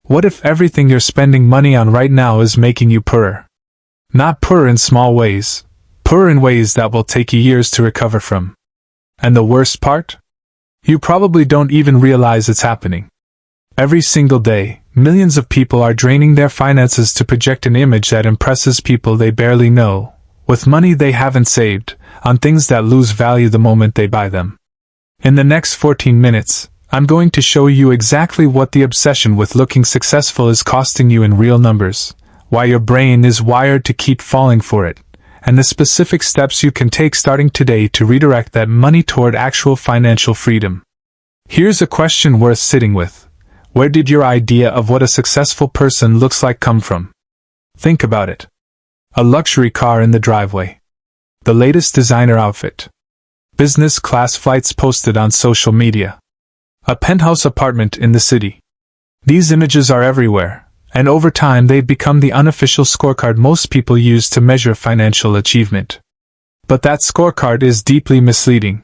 What if everything you're spending money on right now is making you poorer? Not poorer in small ways, poorer in ways that will take you years to recover from. And the worst part? You probably don't even realize it's happening. Every single day, millions of people are draining their finances to project an image that impresses people they barely know, with money they haven't saved, on things that lose value the moment they buy them. In the next 14 minutes, I'm going to show you exactly what the obsession with looking successful is costing you in real numbers, why your brain is wired to keep falling for it, and the specific steps you can take starting today to redirect that money toward actual financial freedom. Here's a question worth sitting with. Where did your idea of what a successful person looks like come from? Think about it. A luxury car in the driveway. The latest designer outfit. Business class flights posted on social media. A penthouse apartment in the city. These images are everywhere, and over time they've become the unofficial scorecard most people use to measure financial achievement. But that scorecard is deeply misleading.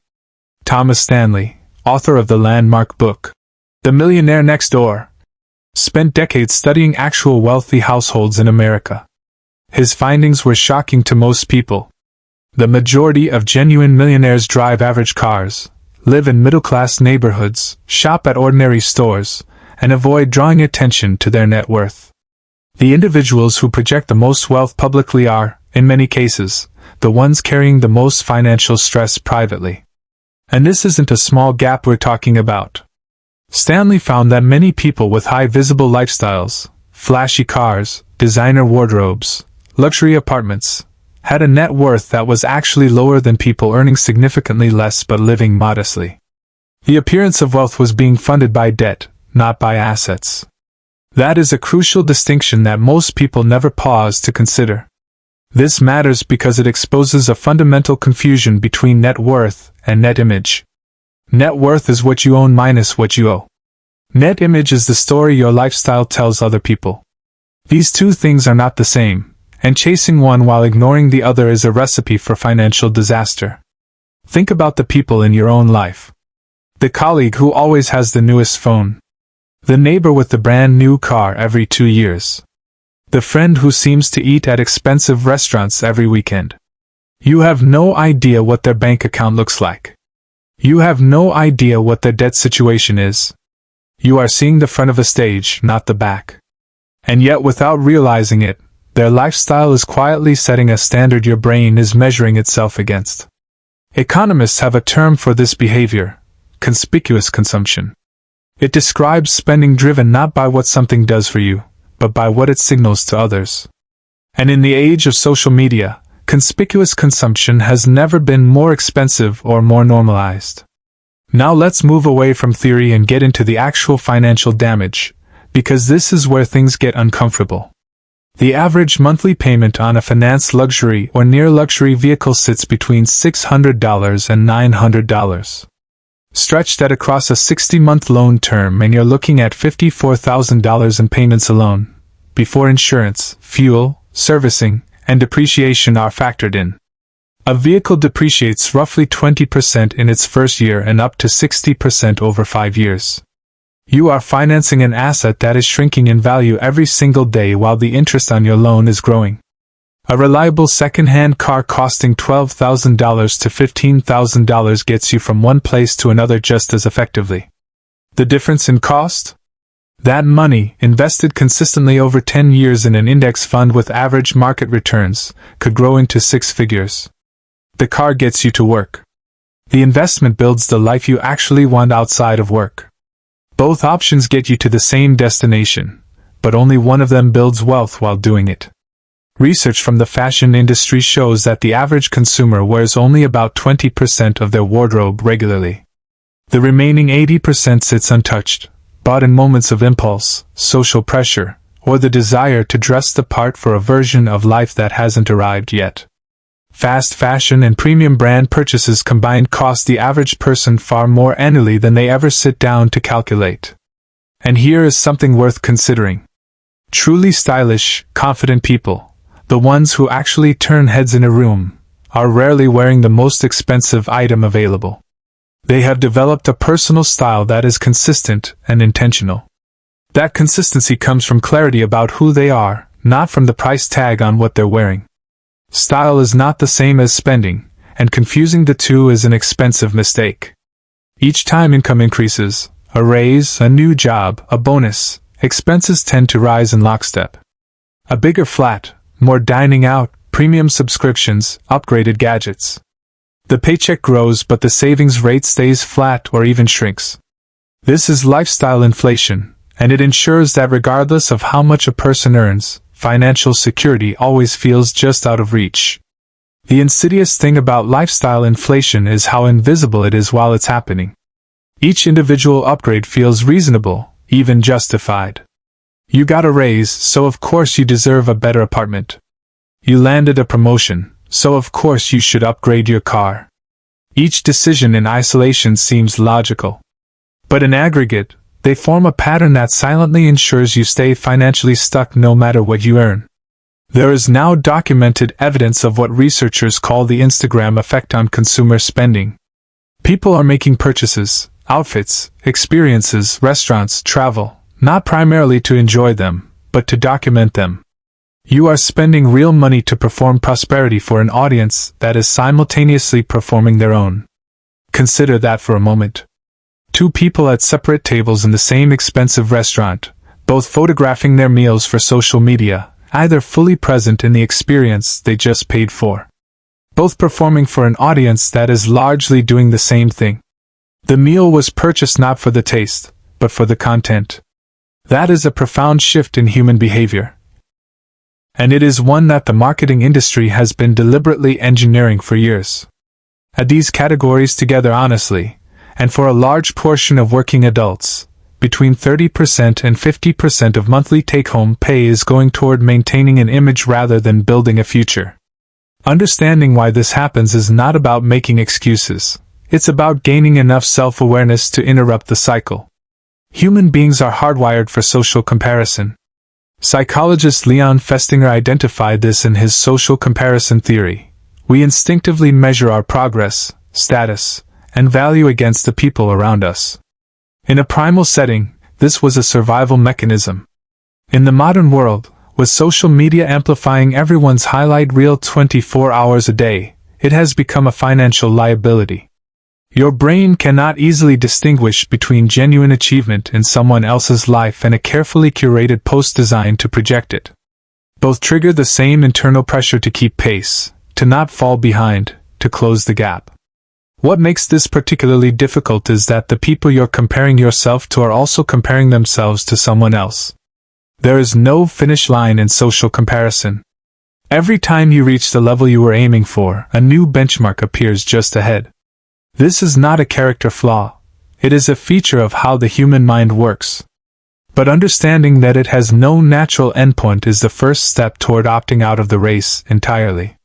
Thomas Stanley, author of the landmark book, The Millionaire Next Door, spent decades studying actual wealthy households in America. His findings were shocking to most people. The majority of genuine millionaires drive average cars, live in middle-class neighborhoods, shop at ordinary stores, and avoid drawing attention to their net worth. The individuals who project the most wealth publicly are, in many cases, the ones carrying the most financial stress privately. And this isn't a small gap we're talking about. Stanley found that many people with high visible lifestyles, flashy cars, designer wardrobes, luxury apartments, had a net worth that was actually lower than people earning significantly less but living modestly. The appearance of wealth was being funded by debt, not by assets. That is a crucial distinction that most people never pause to consider. This matters because it exposes a fundamental confusion between net worth and net image. Net worth is what you own minus what you owe. Net image is the story your lifestyle tells other people. These two things are not the same, and chasing one while ignoring the other is a recipe for financial disaster. Think about the people in your own life. The colleague who always has the newest phone. The neighbor with the brand new car every 2 years. The friend who seems to eat at expensive restaurants every weekend. You have no idea what their bank account looks like. You have no idea what their debt situation is. You are seeing the front of a stage, not the back. And yet, without realizing it, their lifestyle is quietly setting a standard your brain is measuring itself against. Economists have a term for this behavior: conspicuous consumption. It describes spending driven not by what something does for you, but by what it signals to others. And in the age of social media, conspicuous consumption has never been more expensive or more normalized. Now let's move away from theory and get into the actual financial damage, because this is where things get uncomfortable. The average monthly payment on a financed luxury or near-luxury vehicle sits between $600 and $900. Stretch that across a 60-month loan term and you're looking at $54,000 in payments alone, before insurance, fuel, servicing, and depreciation are factored in. A vehicle depreciates roughly 20% in its first year and up to 60% over 5 years. You are financing an asset that is shrinking in value every single day while the interest on your loan is growing. A reliable second-hand car costing $12,000 to $15,000 gets you from one place to another just as effectively. The difference in cost? That money, invested consistently over 10 years in an index fund with average market returns, could grow into 6 figures. The car gets you to work. The investment builds the life you actually want outside of work. Both options get you to the same destination, but only one of them builds wealth while doing it. Research from the fashion industry shows that the average consumer wears only about 20% of their wardrobe regularly. The remaining 80% sits untouched, bought in moments of impulse, social pressure, or the desire to dress the part for a version of life that hasn't arrived yet. Fast fashion and premium brand purchases combined cost the average person far more annually than they ever sit down to calculate. And here is something worth considering. Truly stylish, confident people, the ones who actually turn heads in a room, are rarely wearing the most expensive item available. They have developed a personal style that is consistent and intentional. That consistency comes from clarity about who they are, not from the price tag on what they're wearing. Style is not the same as spending, and confusing the two is an expensive mistake. Each time income increases, a raise, a new job, a bonus, expenses tend to rise in lockstep. A bigger flat, more dining out, premium subscriptions, upgraded gadgets. The paycheck grows but the savings rate stays flat or even shrinks. This is lifestyle inflation, and it ensures that regardless of how much a person earns, financial security always feels just out of reach. The insidious thing about lifestyle inflation is how invisible it is while it's happening. Each individual upgrade feels reasonable, even justified. You got a raise, so of course you deserve a better apartment. You landed a promotion, so of course you should upgrade your car. Each decision in isolation seems logical. But in aggregate, they form a pattern that silently ensures you stay financially stuck no matter what you earn. There is now documented evidence of what researchers call the Instagram effect on consumer spending. People are making purchases, outfits, experiences, restaurants, travel, not primarily to enjoy them, but to document them. You are spending real money to perform prosperity for an audience that is simultaneously performing their own. Consider that for a moment. Two people at separate tables in the same expensive restaurant, both photographing their meals for social media, either fully present in the experience they just paid for. Both performing for an audience that is largely doing the same thing. The meal was purchased not for the taste, but for the content. That is a profound shift in human behavior. And it is one that the marketing industry has been deliberately engineering for years. Add these categories together honestly, and for a large portion of working adults, between 30% and 50% of monthly take-home pay is going toward maintaining an image rather than building a future. Understanding why this happens is not about making excuses. It's about gaining enough self-awareness to interrupt the cycle. Human beings are hardwired for social comparison. Psychologist Leon Festinger identified this in his social comparison theory. We instinctively measure our progress, status, and value against the people around us. In a primal setting, this was a survival mechanism. In the modern world, with social media amplifying everyone's highlight reel 24 hours a day, it has become a financial liability. Your brain cannot easily distinguish between genuine achievement in someone else's life and a carefully curated post designed to project it. Both trigger the same internal pressure to keep pace, to not fall behind, to close the gap. What makes this particularly difficult is that the people you're comparing yourself to are also comparing themselves to someone else. There is no finish line in social comparison. Every time you reach the level you were aiming for, a new benchmark appears just ahead. This is not a character flaw. It is a feature of how the human mind works. But understanding that it has no natural endpoint is the first step toward opting out of the race entirely.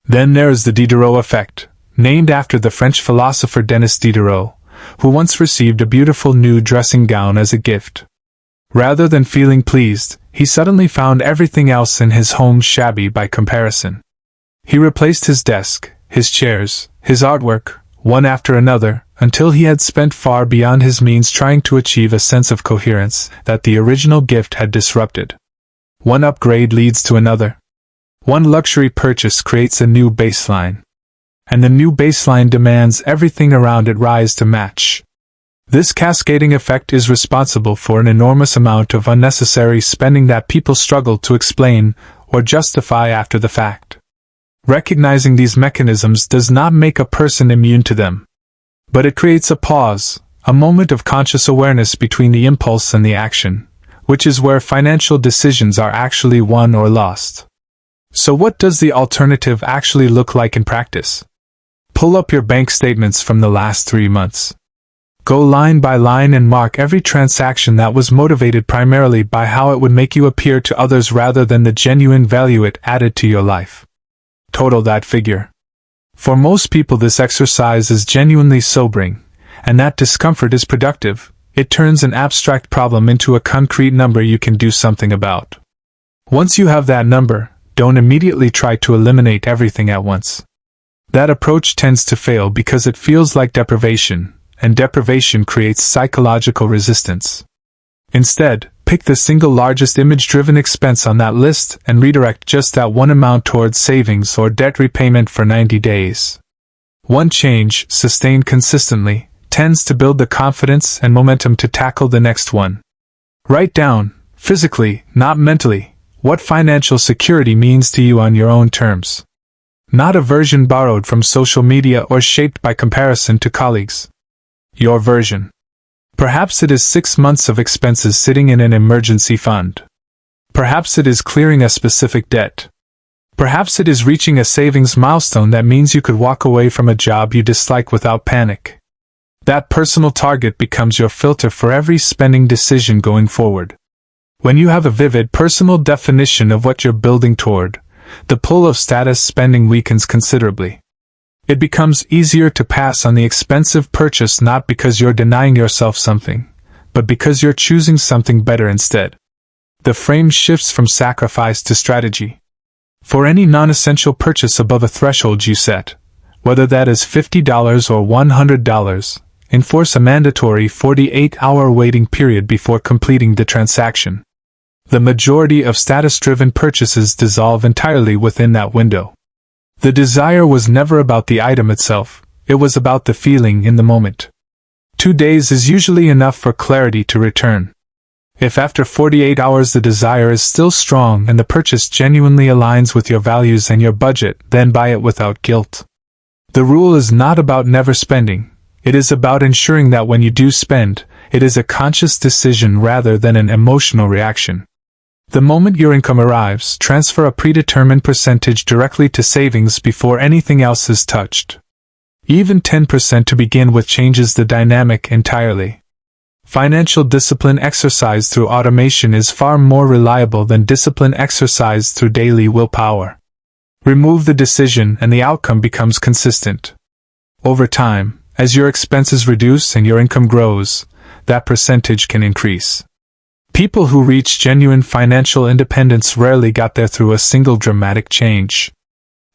Then there is the Diderot effect, named after the French philosopher Denis Diderot, who once received a beautiful new dressing gown as a gift. Rather than feeling pleased, he suddenly found everything else in his home shabby by comparison. He replaced his desk, his chairs, his artwork, one after another, until he had spent far beyond his means trying to achieve a sense of coherence that the original gift had disrupted. One upgrade leads to another. One luxury purchase creates a new baseline. And the new baseline demands everything around it rise to match. This cascading effect is responsible for an enormous amount of unnecessary spending that people struggle to explain or justify after the fact. Recognizing these mechanisms does not make a person immune to them. But it creates a pause, a moment of conscious awareness between the impulse and the action, which is where financial decisions are actually won or lost. So what does the alternative actually look like in practice? Pull up your bank statements from the last 3 months. Go line by line and mark every transaction that was motivated primarily by how it would make you appear to others rather than the genuine value it added to your life. Total that figure. For most people this exercise is genuinely sobering, and that discomfort is productive. It turns an abstract problem into a concrete number you can do something about. Once you have that number, don't immediately try to eliminate everything at once. That approach tends to fail because it feels like deprivation, and deprivation creates psychological resistance. Instead, Pick the single largest image-driven expense on that list and redirect just that one amount towards savings or debt repayment for 90 days. One change, sustained consistently, tends to build the confidence and momentum to tackle the next one. Write down, physically, not mentally, what financial security means to you on your own terms. Not a version borrowed from social media or shaped by comparison to colleagues. Your version. Perhaps it is 6 months of expenses sitting in an emergency fund. Perhaps it is clearing a specific debt. Perhaps it is reaching a savings milestone that means you could walk away from a job you dislike without panic. That personal target becomes your filter for every spending decision going forward. When you have a vivid personal definition of what you're building toward, the pull of status spending weakens considerably. It becomes easier to pass on the expensive purchase not because you're denying yourself something, but because you're choosing something better instead. The frame shifts from sacrifice to strategy. For any non-essential purchase above a threshold you set, whether that is $50 or $100, enforce a mandatory 48-hour waiting period before completing the transaction. The majority of status-driven purchases dissolve entirely within that window. The desire was never about the item itself, it was about the feeling in the moment. 2 days is usually enough for clarity to return. If after 48 hours the desire is still strong and the purchase genuinely aligns with your values and your budget, then buy it without guilt. The rule is not about never spending, it is about ensuring that when you do spend, it is a conscious decision rather than an emotional reaction. The moment your income arrives, transfer a predetermined percentage directly to savings before anything else is touched. Even 10% to begin with changes the dynamic entirely. Financial discipline exercised through automation is far more reliable than discipline exercised through daily willpower. Remove the decision and the outcome becomes consistent. Over time, as your expenses reduce and your income grows, that percentage can increase. People who reach genuine financial independence rarely got there through a single dramatic change.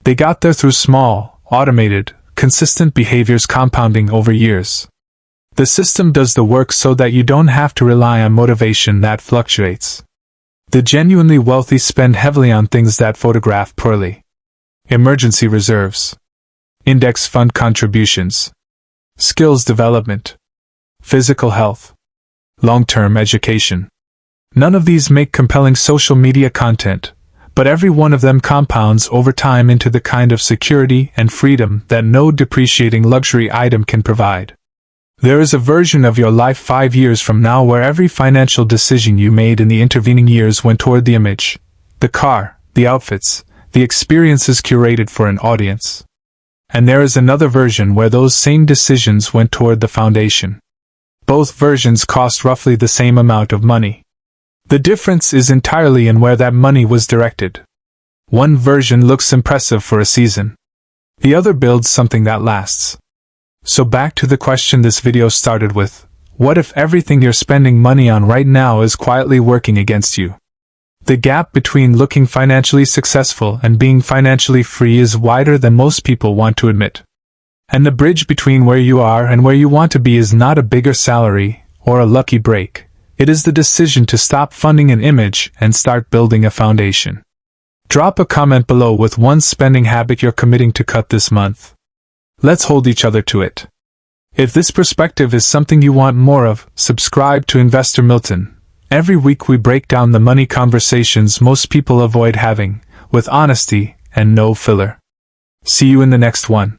They got there through small, automated, consistent behaviors compounding over years. The system does the work so that you don't have to rely on motivation that fluctuates. The genuinely wealthy spend heavily on things that photograph poorly. Emergency reserves. Index fund contributions. Skills development. Physical health. Long-term education. None of these make compelling social media content, but every one of them compounds over time into the kind of security and freedom that no depreciating luxury item can provide. There is a version of your life 5 years from now where every financial decision you made in the intervening years went toward the image, the car, the outfits, the experiences curated for an audience. And there is another version where those same decisions went toward the foundation. Both versions cost roughly the same amount of money. The difference is entirely in where that money was directed. One version looks impressive for a season. The other builds something that lasts. So back to the question this video started with, what if everything you're spending money on right now is quietly working against you? The gap between looking financially successful and being financially free is wider than most people want to admit. And the bridge between where you are and where you want to be is not a bigger salary or a lucky break. It is the decision to stop funding an image and start building a foundation. Drop a comment below with one spending habit you're committing to cut this month. Let's hold each other to it. If this perspective is something you want more of, subscribe to Investor Milton. Every week we break down the money conversations most people avoid having, with honesty and no filler. See you in the next one.